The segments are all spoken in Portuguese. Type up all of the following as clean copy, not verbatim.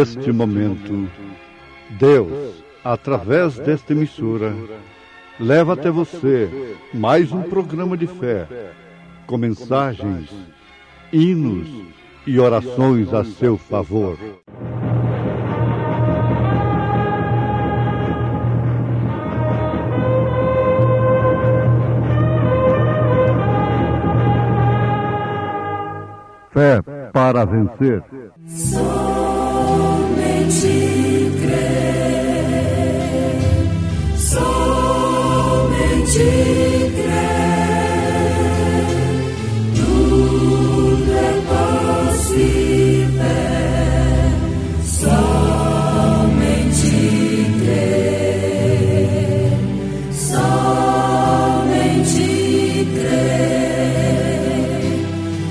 Neste momento, Deus, através desta emissora, leva até você mais um programa de fé, com mensagens, hinos e orações a seu favor. Fé para vencer. Somente crer, somente crer, tudo é possível, somente crer, somente crer,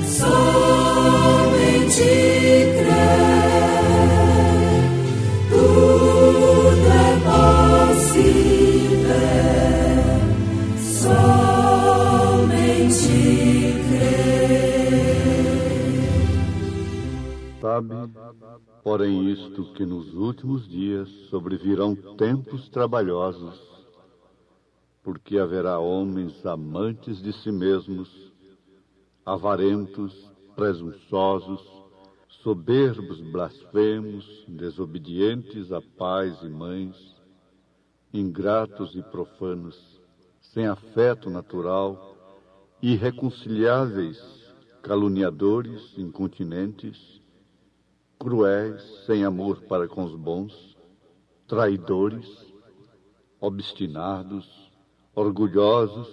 somente Sabe, porém, isto que nos últimos dias sobrevirão tempos trabalhosos, porque haverá homens amantes de si mesmos, avarentos, presunçosos, soberbos, blasfemos, desobedientes a pais e mães, ingratos e profanos, sem afeto natural, irreconciliáveis, caluniadores, incontinentes, cruéis, sem amor para com os bons, traidores, obstinados, orgulhosos,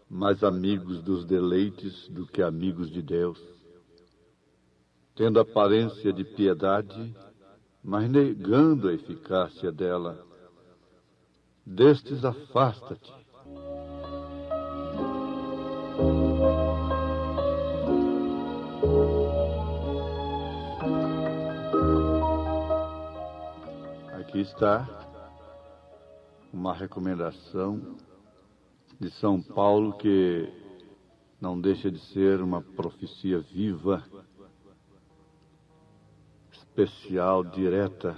mais amigos dos deleites do que amigos de Deus, tendo aparência de piedade, mas negando a eficácia dela. Destes afasta-te. Aqui está uma recomendação de São Paulo que não deixa de ser uma profecia viva, especial, direta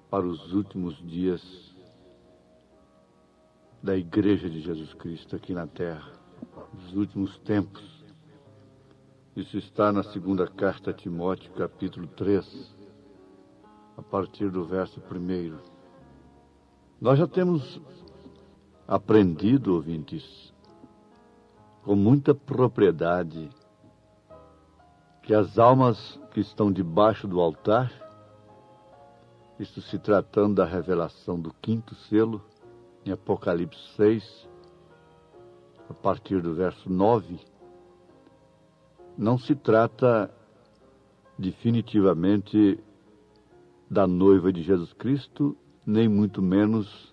para os últimos dias da Igreja de Jesus Cristo aqui na Terra, os últimos tempos. Isso está na segunda carta a Timóteo, capítulo 3, a partir do verso 1. Nós já temos aprendido, ouvintes, com muita propriedade, que as almas que estão debaixo do altar, isso se tratando da revelação do 5º selo, em Apocalipse 6, a partir do verso 9, não se trata definitivamente da noiva de Jesus Cristo, nem muito menos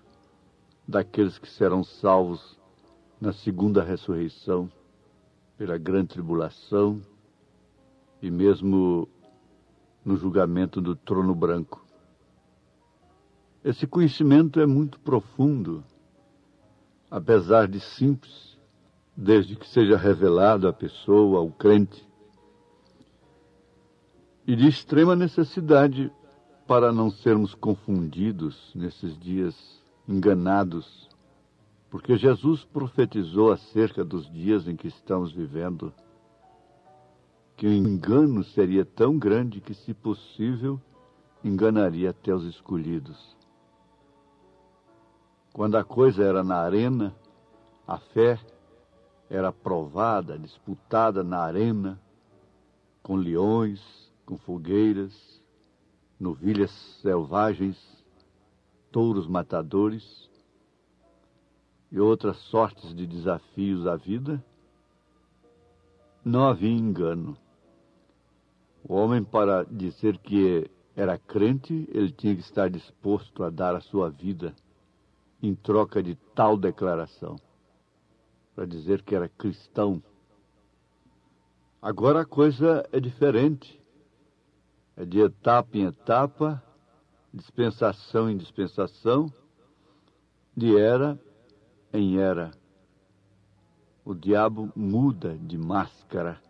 daqueles que serão salvos na segunda ressurreição, pela grande tribulação e mesmo no julgamento do trono branco. Esse conhecimento é muito profundo, apesar de simples, desde que seja revelado à pessoa, ao crente, e de extrema necessidade para não sermos confundidos nesses dias, enganados, porque Jesus profetizou acerca dos dias em que estamos vivendo, que o engano seria tão grande que, se possível, enganaria até os escolhidos. Quando a coisa era na arena, a fé era provada, disputada na arena, com leões, com fogueiras, novilhas selvagens, touros matadores e outras sortes de desafios à vida. Não havia engano. O homem, para dizer que era crente, ele tinha que estar disposto a dar a sua vida em troca de tal declaração, para dizer que era cristão. Agora a coisa é diferente. É de etapa em etapa, dispensação em dispensação, de era em era. O diabo muda de máscara,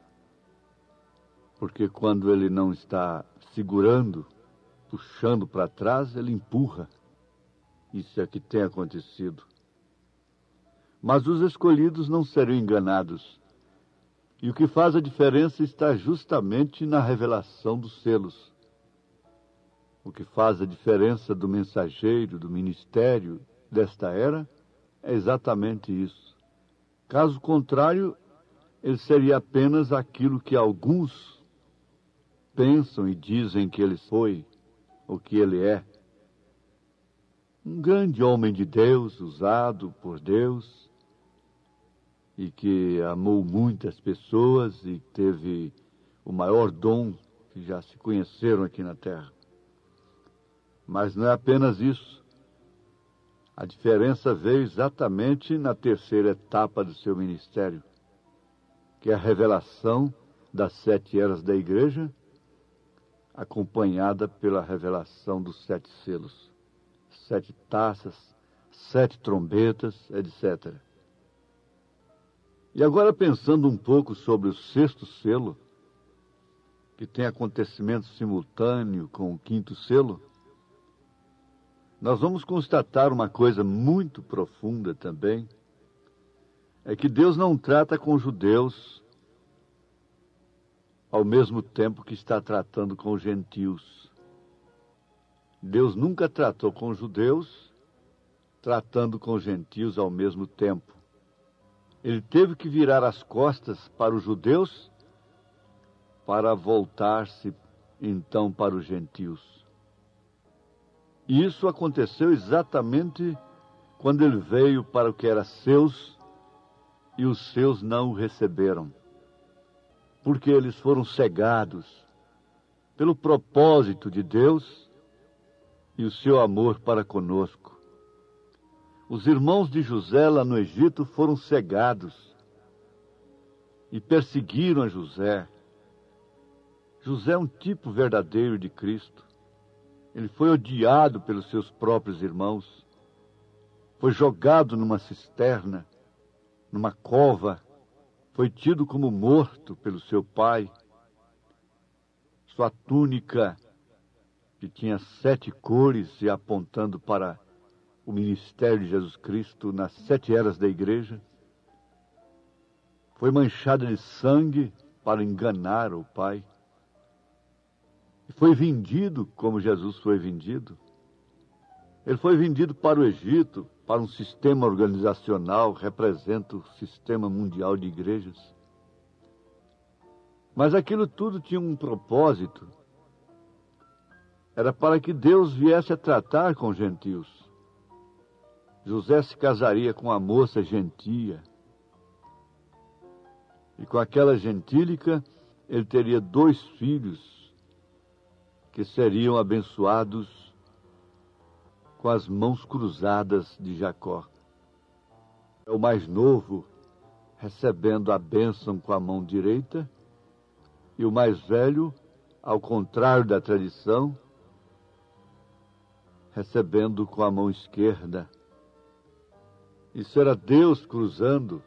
porque quando ele não está segurando puxando para trás, ele empurra. Isso é que tem acontecido. Mas os escolhidos não serão enganados. E o que faz a diferença está justamente na revelação dos selos. O que faz a diferença do mensageiro, do ministério desta era, é exatamente isso. Caso contrário, ele seria apenas aquilo que alguns pensam e dizem que ele foi, ou que ele é. Um grande homem de Deus, usado por Deus, e que amou muitas pessoas e teve o maior dom que já se conheceram aqui na Terra. Mas não é apenas isso. A diferença veio exatamente na terceira etapa do seu ministério, que é a revelação das 7 eras da igreja, acompanhada pela revelação dos 7 selos, 7 taças, 7 trombetas, etc. E agora, pensando um pouco sobre o 6º selo, que tem acontecimento simultâneo com o 5º selo, nós vamos constatar uma coisa muito profunda também, é que Deus não trata com os judeus ao mesmo tempo que está tratando com os gentios. Deus nunca tratou com os judeus, tratando com os gentios ao mesmo tempo. Ele teve que virar as costas para os judeus para voltar-se então para os gentios. E isso aconteceu exatamente quando ele veio para o que era seus e os seus não o receberam, porque eles foram cegados pelo propósito de Deus e o seu amor para conosco. Os irmãos de José lá no Egito foram cegados e perseguiram a José. José é um tipo verdadeiro de Cristo. Ele foi odiado pelos seus próprios irmãos. Foi jogado numa cisterna, numa cova. Foi tido como morto pelo seu pai. Sua túnica, que tinha 7 cores e apontando para o ministério de Jesus Cristo nas 7 eras da igreja, foi manchada de sangue para enganar o pai. E foi vendido como Jesus foi vendido. Ele foi vendido para o Egito, para um sistema organizacional, representa o sistema mundial de igrejas. Mas aquilo tudo tinha um propósito. Era para que Deus viesse a tratar com os gentios. José se casaria com uma moça gentia. E com aquela gentílica, ele teria 2 filhos, que seriam abençoados com as mãos cruzadas de Jacó. O mais novo recebendo a bênção com a mão direita, e o mais velho, ao contrário da tradição, recebendo com a mão esquerda. Isso era Deus cruzando,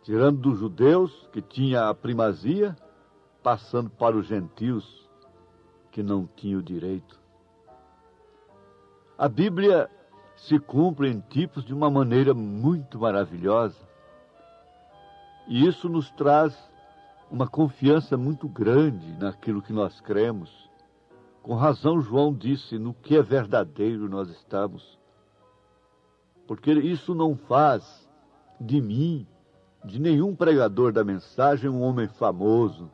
tirando dos judeus, que tinha a primazia, passando para os gentios, que não tinham direito. A Bíblia se cumpre em tipos de uma maneira muito maravilhosa. E isso nos traz uma confiança muito grande naquilo que nós cremos. Com razão, João disse, no que é verdadeiro nós estamos. Porque isso não faz de mim, de nenhum pregador da mensagem, um homem famoso.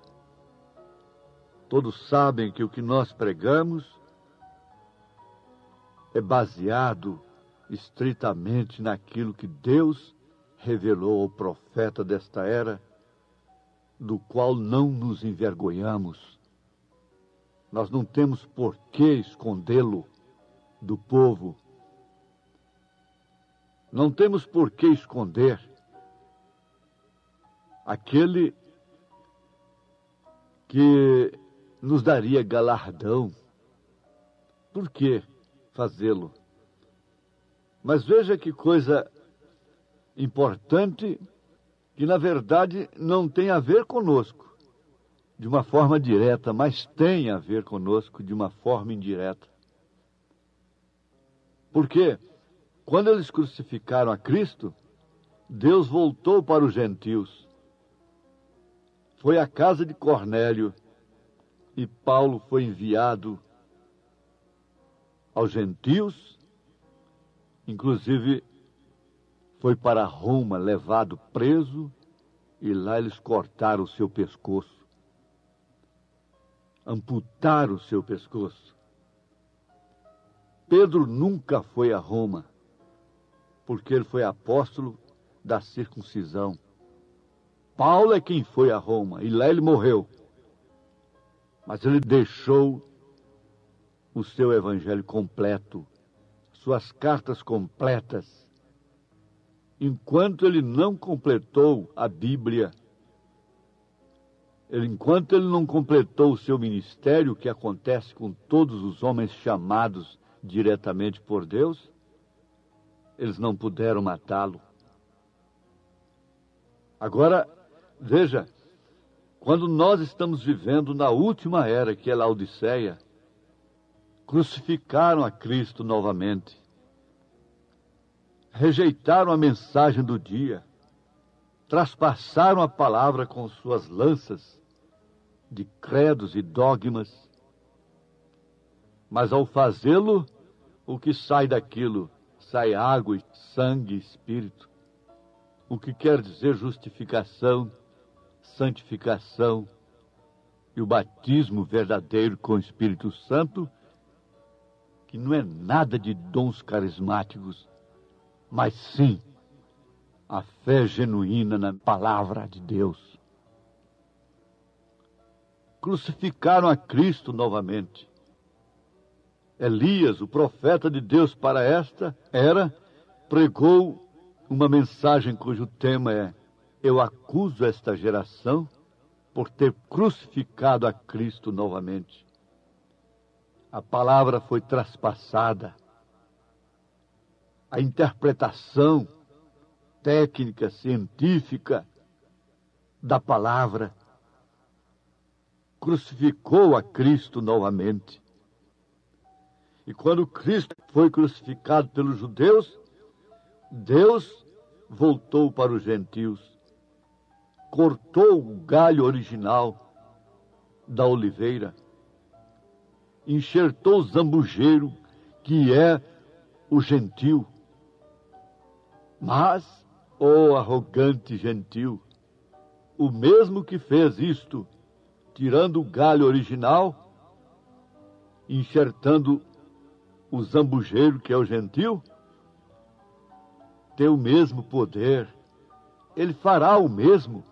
Todos sabem que o que nós pregamos é baseado estritamente naquilo que Deus revelou ao profeta desta era, do qual não nos envergonhamos. Nós não temos por que escondê-lo do povo. Não temos por que esconder aquele que nos daria galardão. Por que fazê-lo? Mas veja que coisa importante, que na verdade não tem a ver conosco. de uma forma direta, mas tem a ver conosco de uma forma indireta. Porque quando eles crucificaram a Cristo, Deus voltou para os gentios. Foi à casa de Cornélio e Paulo foi enviado aos gentios, inclusive foi para Roma, levado preso, e lá eles cortaram o seu pescoço, amputaram o seu pescoço. Pedro nunca foi a Roma, porque ele foi apóstolo da circuncisão. Paulo é quem foi a Roma, e lá ele morreu. Mas ele deixou o seu evangelho completo, suas cartas completas. Enquanto ele não completou a Bíblia, enquanto ele não completou o seu ministério, o que acontece com todos os homens chamados diretamente por Deus, eles não puderam matá-lo. Agora, veja, quando nós estamos vivendo na última era, que é a Laodiceia, crucificaram a Cristo novamente, rejeitaram a mensagem do dia, traspassaram a palavra com suas lanças de credos e dogmas, mas ao fazê-lo, o que sai daquilo? Sai água, sangue e espírito, o que quer dizer justificação, santificação e o batismo verdadeiro com o Espírito Santo, que não é nada de dons carismáticos, mas sim a fé genuína na palavra de Deus. Crucificaram a Cristo novamente. Elias, o profeta de Deus para esta era, pregou uma mensagem cujo tema é: eu acuso esta geração por ter crucificado a Cristo novamente. A palavra foi traspassada. A interpretação técnica, científica da palavra crucificou a Cristo novamente. E quando Cristo foi crucificado pelos judeus, Deus voltou para os gentios, cortou o galho original da oliveira, enxertou o zambujeiro, que é o gentil. Mas, ó arrogante gentil, o mesmo que fez isto, tirando o galho original, enxertando o zambujeiro, que é o gentil, tem o mesmo poder. Ele fará o mesmo.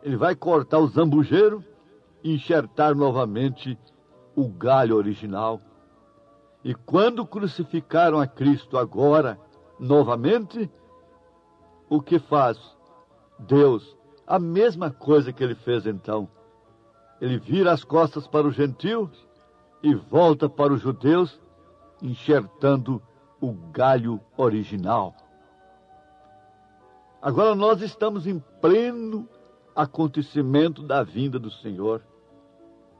Ele vai cortar o zambujeiro e enxertar novamente o galho original. E quando crucificaram a Cristo agora, novamente, o que faz Deus? A mesma coisa que ele fez então. Ele vira as costas para os gentios e volta para os judeus, enxertando o galho original. Agora nós estamos em pleno acontecimento da vinda do Senhor.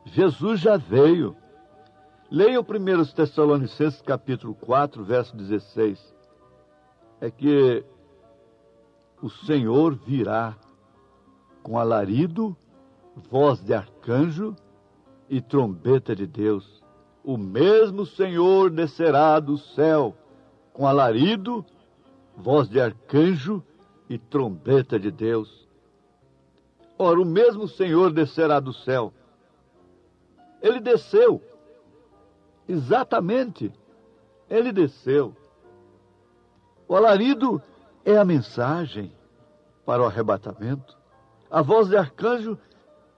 Jesus já veio. Leiam 1 Tessalonicenses capítulo 4, verso 16. É que o Senhor virá com alarido, voz de arcanjo e trombeta de Deus. O mesmo Senhor descerá do céu com alarido, voz de arcanjo e trombeta de Deus. Ora, o mesmo Senhor descerá do céu. Ele desceu. Exatamente. Ele desceu. O alarido é a mensagem para o arrebatamento. A voz de arcanjo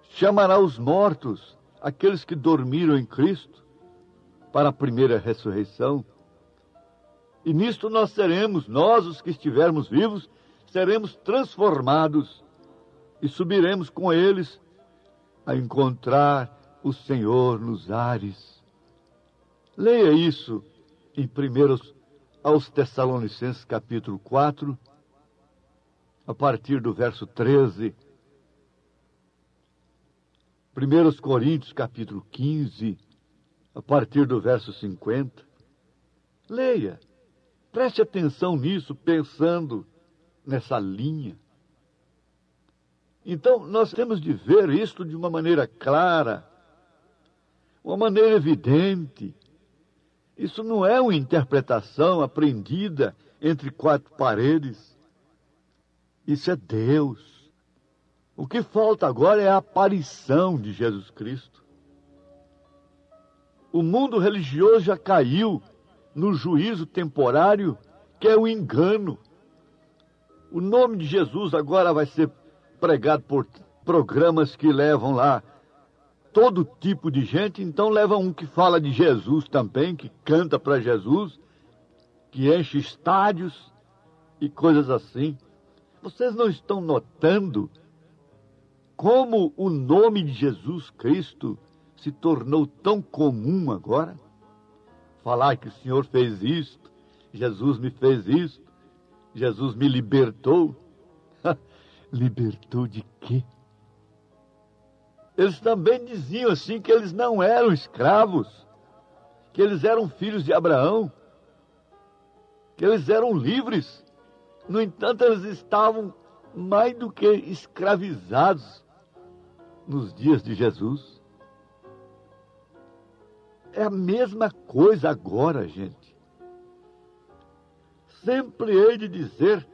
chamará os mortos, aqueles que dormiram em Cristo, para a primeira ressurreição. E nisto nós os que estivermos vivos, seremos transformados e subiremos com eles a encontrar o Senhor nos ares. Leia isso em 1 aos Tessalonicenses capítulo 4, a partir do verso 13. 1 Coríntios, capítulo 15, a partir do verso 50. Leia, preste atenção nisso, pensando nessa linha. Então, nós temos de ver isto de uma maneira clara, uma maneira evidente. Isso não é uma interpretação aprendida entre quatro paredes. Isso é Deus. O que falta agora é a aparição de Jesus Cristo. O mundo religioso já caiu no juízo temporário, que é o engano. O nome de Jesus agora vai ser pregado por programas que levam lá todo tipo de gente. Então leva um que fala de Jesus também, que canta para Jesus, que enche estádios e coisas assim. Vocês não estão notando como o nome de Jesus Cristo se tornou tão comum agora? Falar que o Senhor fez isto, Jesus me fez isto, Jesus me libertou. Libertou de quê? Eles também diziam assim que eles não eram escravos, que eles eram filhos de Abraão, que eles eram livres. No entanto, eles estavam mais do que escravizados nos dias de Jesus. É a mesma coisa agora, gente. Sempre hei de dizer,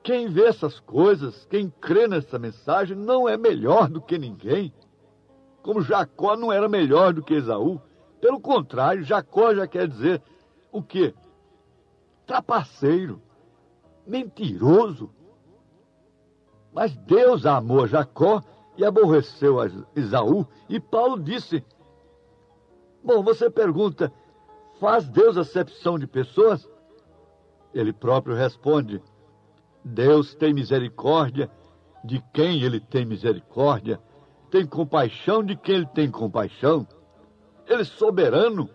quem vê essas coisas, quem crê nessa mensagem, não é melhor do que ninguém. Como Jacó não era melhor do que Esaú. Pelo contrário, Jacó já quer dizer o quê? Trapaceiro, mentiroso. Mas Deus amou Jacó e aborreceu a Esaú. E Paulo disse, bom, você pergunta, faz Deus acepção de pessoas? Ele próprio responde, Deus tem misericórdia de quem Ele tem misericórdia, tem compaixão de quem Ele tem compaixão. Ele é soberano,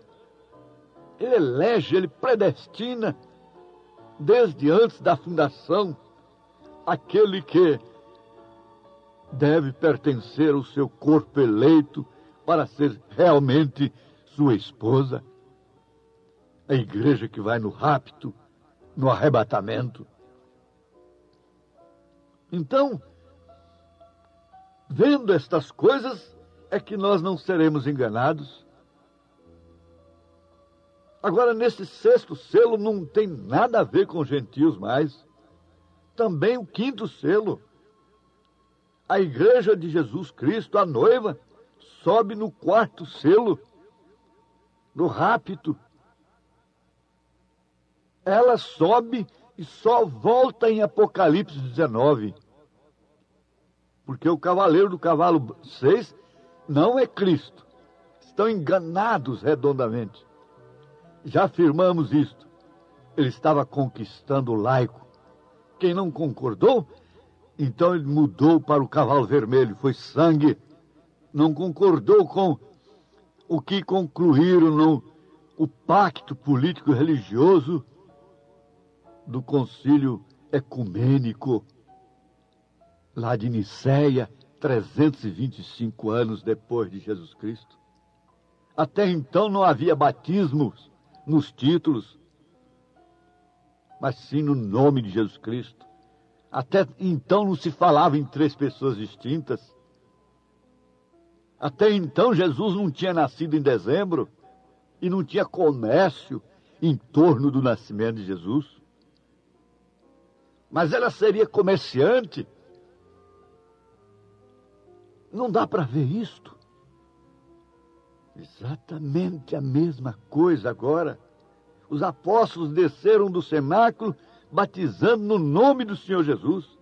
Ele elege, Ele predestina, desde antes da fundação, aquele que deve pertencer ao seu corpo eleito para ser realmente sua esposa. A igreja que vai no rapto, no arrebatamento. Então, vendo estas coisas, é que nós não seremos enganados. Agora, nesse sexto selo não tem nada a ver com gentios mais. Também o quinto selo. A igreja de Jesus Cristo, a noiva, sobe no quarto selo, no rapto. Ela sobe e só volta em Apocalipse 19. Porque o cavaleiro do cavalo 6 não é Cristo. Estão enganados redondamente. Já afirmamos isto. Ele estava conquistando o laico. Quem não concordou, então ele mudou para o cavalo vermelho. Foi sangue. Não concordou com o que concluíram no pacto político-religioso do concílio ecumênico, lá de Niceia, 325 anos depois de Jesus Cristo. Até então não havia batismos nos títulos, mas sim no nome de Jesus Cristo. Até então não se falava em três pessoas distintas. Até então Jesus não tinha nascido em dezembro e não tinha comércio em torno do nascimento de Jesus. Mas ela seria comerciante. Não dá para ver isto. Exatamente a mesma coisa agora. Os apóstolos desceram do cenáculo batizando no nome do Senhor Jesus.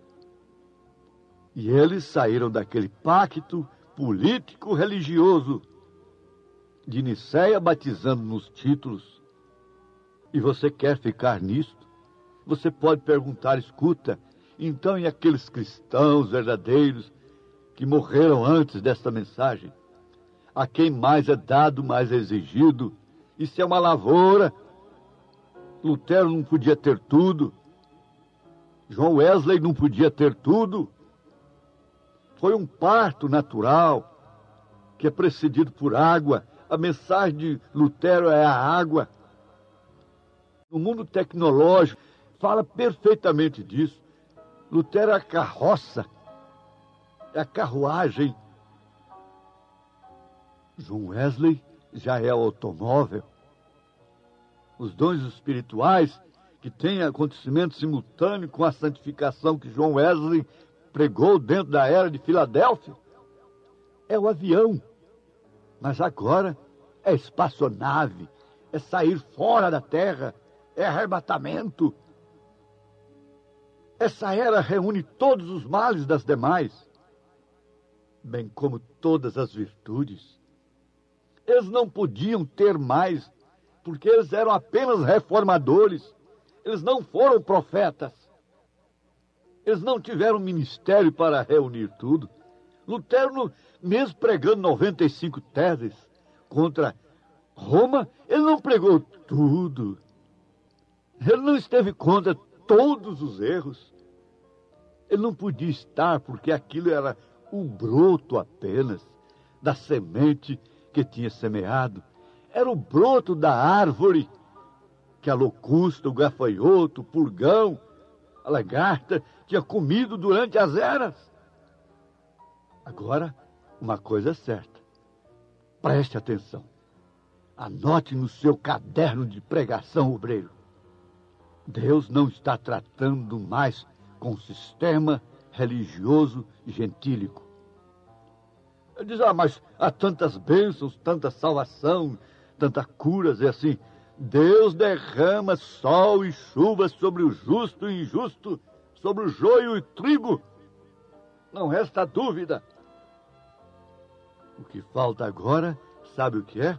E eles saíram daquele pacto político-religioso de Niceia batizando nos títulos. E você quer ficar nisto? Você pode perguntar, escuta, então e aqueles cristãos verdadeiros que morreram antes desta mensagem? A quem mais é dado, mais é exigido. Isso é uma lavoura. Lutero não podia ter tudo. João Wesley não podia ter tudo. Foi um parto natural. que é precedido por água. A mensagem de Lutero é a água. No mundo tecnológico, fala perfeitamente disso. Lutero é a carroça, é a carruagem. John Wesley já é o automóvel. Os dons espirituais, que têm acontecimento simultâneo com a santificação que John Wesley pregou dentro da era de Filadélfia, é o avião. Mas agora é espaçonave, é sair fora da terra, é arrebatamento. Essa era reúne todos os males das demais, bem como todas as virtudes. Eles não podiam ter mais, porque eles eram apenas reformadores. Eles não foram profetas. Eles não tiveram ministério para reunir tudo. Lutero, mesmo pregando 95 teses contra Roma, ele não pregou tudo. Ele não esteve contra todos os erros. Ele não podia estar, porque aquilo era o broto apenas da semente que tinha semeado. Era o broto da árvore que a locusta, o gafanhoto, o purgão, a lagarta tinha comido durante as eras. Agora, uma coisa é certa. Preste atenção. Anote no seu caderno de pregação, obreiro. Deus não está tratando mais com o sistema religioso gentílico. Ele diz, mas há tantas bênçãos, tanta salvação, tantas curas, e assim, Deus derrama sol e chuva sobre o justo e injusto, sobre o joio e o trigo. Não resta dúvida. O que falta agora, sabe o que é?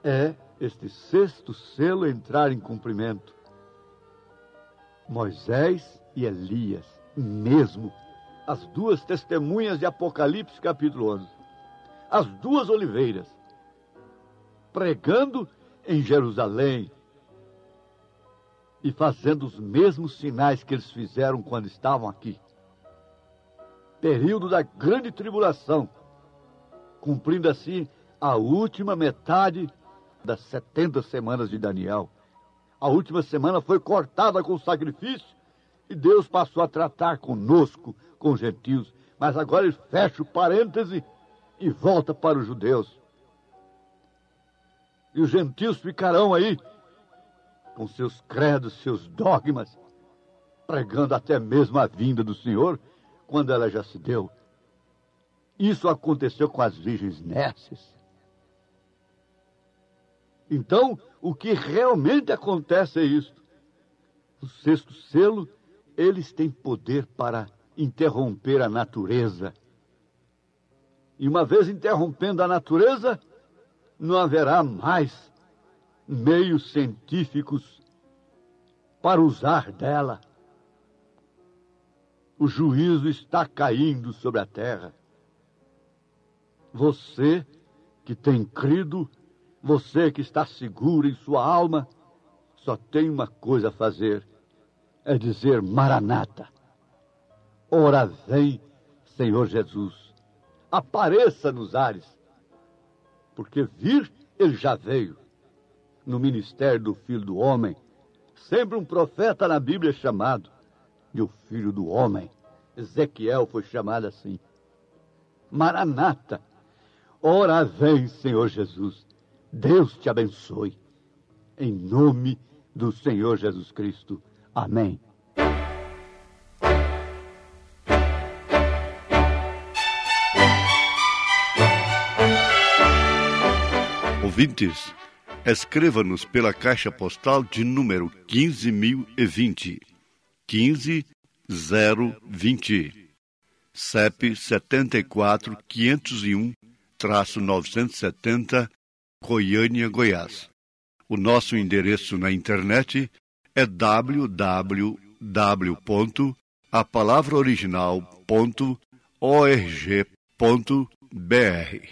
É este sexto selo entrar em cumprimento. Moisés e Elias, mesmo, as duas testemunhas de Apocalipse, capítulo 11. As duas oliveiras, pregando em Jerusalém e fazendo os mesmos sinais que eles fizeram quando estavam aqui. Período da grande tribulação, cumprindo assim a última metade das 70 semanas de Daniel. A última semana foi cortada com o sacrifício e Deus passou a tratar conosco, com os gentios. Mas agora ele fecha o parêntese e volta para os judeus. E os gentios ficarão aí com seus credos, seus dogmas, pregando até mesmo a vinda do Senhor, quando ela já se deu. Isso aconteceu com as virgens nécias. Então, o que realmente acontece é isso. O sexto selo, eles têm poder para interromper a natureza. E uma vez interrompendo a natureza, não haverá mais meios científicos para usar dela. O juízo está caindo sobre a terra. Você que tem crido, você que está seguro em sua alma, só tem uma coisa a fazer, é dizer Maranata. Ora vem, Senhor Jesus, apareça nos ares, porque vir ele já veio. No ministério do Filho do Homem, sempre um profeta na Bíblia é chamado de o Filho do Homem. Ezequiel foi chamado assim. Maranata, ora vem, Senhor Jesus. Deus te abençoe. Em nome do Senhor Jesus Cristo. Amém. Ouvintes, escreva-nos pela caixa postal de número 15.020, 15020, CEP 74.501-970, Goiânia, Goiás. O nosso endereço na internet é www.apalavraoriginal.org.br.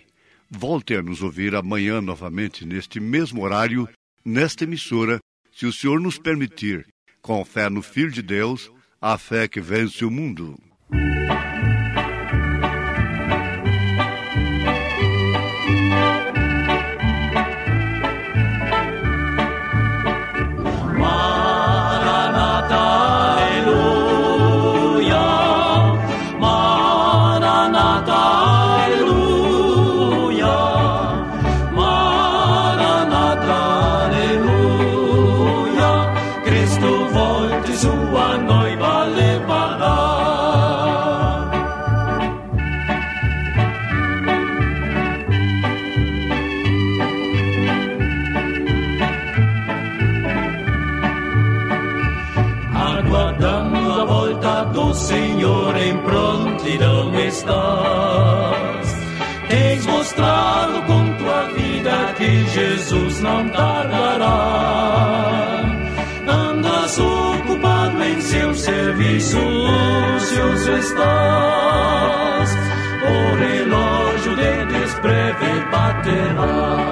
Volte a nos ouvir amanhã novamente neste mesmo horário, nesta emissora, se o Senhor nos permitir, com fé no Filho de Deus, a fé que vence o mundo. volte sua noiva levará. Aguardando a volta do Senhor, em prontidão estás. Tens mostrado com tua vida que Jesus não tardará. Andas ocupado em seu serviço, ocioso estás. O relógio de desprever baterá.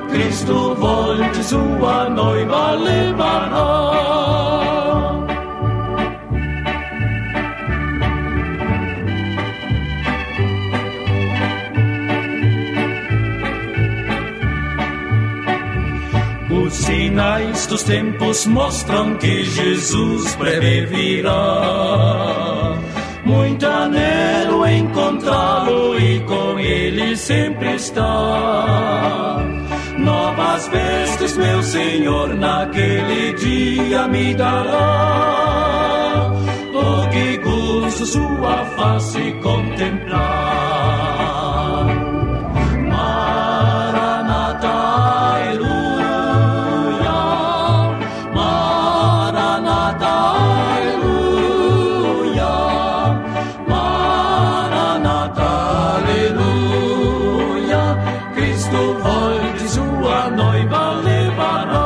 Cristo volte, sua noiva levará. Os sinais dos tempos mostram que Jesus breve virá. Muito anelo encontrá-lo e com ele sempre está. Novas vestes, meu Senhor, naquele dia me dará. Oh, que gozo sua face contemplar. Maranata, aleluia. Maranata, aleluia. Maranata, aleluia. Cristo volte, sua noiva levará.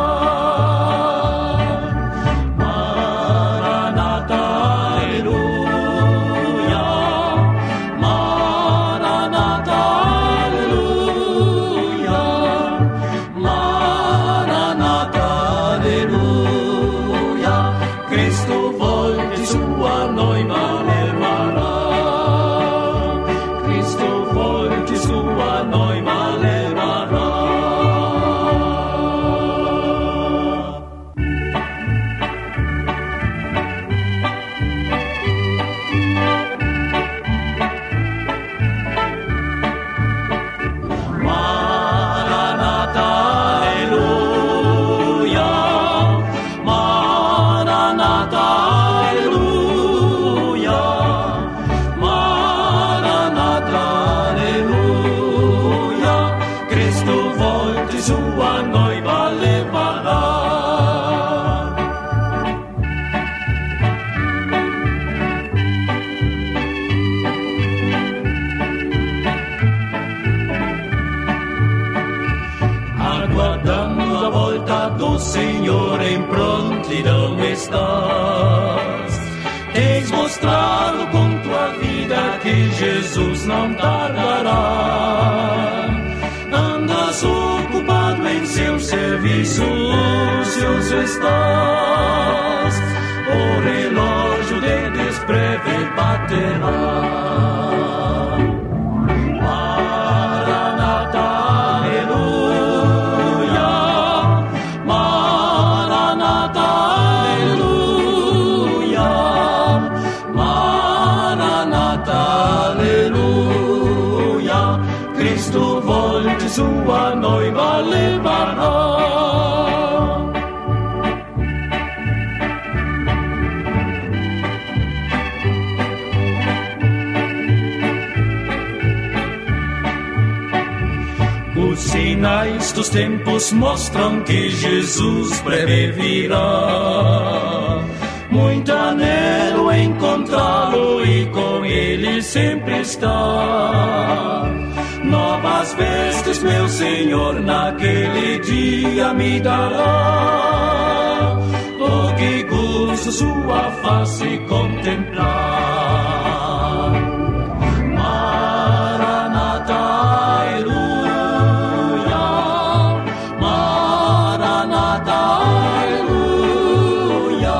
Maranata, aleluia. Maranata, aleluia. Maranata, aleluia. Cristo volte, sua noiva levará. Cristo volte, sua noiva levará. Maranata, aleluia. Maranata, aleluia. Maranata, aleluia. Cristo volte, sua noiva levará. Aguardando a volta do Senhor, em prontidão estás. Tens mostrado com tua vida que Jesus não tardará. Andas ocupado em seu serviço, ocioso estás. O relógio de desprever baterá. Maranata, aleluia. Maranata, aleluia. Maranata, aleluia. Cristo volte, sua noiva levará. Os sinais dos tempos mostram que Jesus breve virá. Muito anelo encontrá-lo e com ele sempre está. Novas vestes, meu Senhor, naquele dia me dará. Oh, que gozo sua face contemplar. Maranata, aleluia. Maranata, aleluia.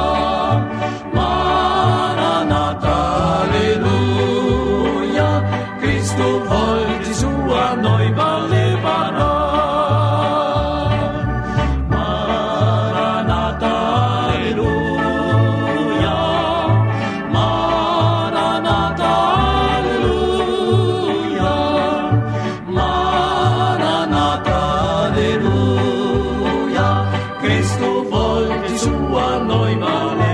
Maranata, aleluia. Cristo volte, sua noiva levará. porque sua noiva